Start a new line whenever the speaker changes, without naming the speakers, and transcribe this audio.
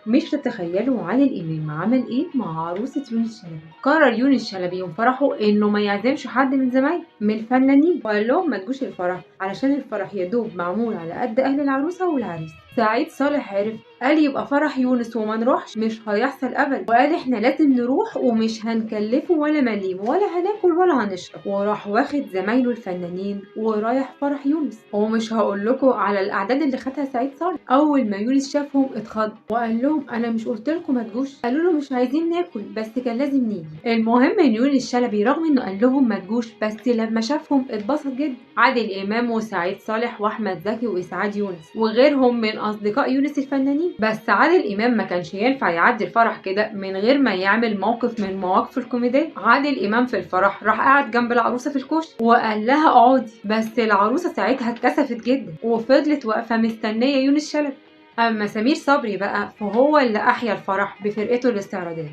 مش تتخيلوا عادل إمام عمل إيه مع عروسة يونس شلبي؟ قرر يونس شلبي يوم فرحه إنه ما يعزمش حد من زمايله من الفنانين، وقال لهم ما تجوش الفرح علشان الفرح يا دوب معمول على قد أهل العروسة والعريس. سعيد صالح عرف، قال يبقى فرح يونس وما نروحش مش هيحصل ابدا، وقال احنا لازم نروح ومش هنكلفه ولا مليم ولا هناكل ولا هنشرب، وراح واخد زمايله الفنانين ورايح فرح يونس. ومش هقول لكم على الاعداد اللي خدها سعيد صالح. اول ما يونس شافهم اتخض وقال لهم انا مش قلت لكم ما تجوش؟ قالوا له مش عايزين ناكل بس كان لازم نيجي. المهم ان يونس شلبي رغم انه قال لهم ما تجوش بس لما شافهم اتبسط جدا. عادل امام وسعيد صالح واحمد زكي واسعاد يونس وغيرهم من اصدقاء يونس الفنانين. بس عادل امام ما كانش ينفع يعدي الفرح كده من غير ما يعمل موقف من مواقفه الكوميديه. عادل امام في الفرح راح قاعد جنب العروسه في الكوش وقال لها اقعدي، بس العروسه ساعتها اتكسفت جدا وفضلت واقفه مستنيه يونس شلبي. اما سمير صبري بقى فهو اللي احيا الفرح بفرقته الاستعراضيه.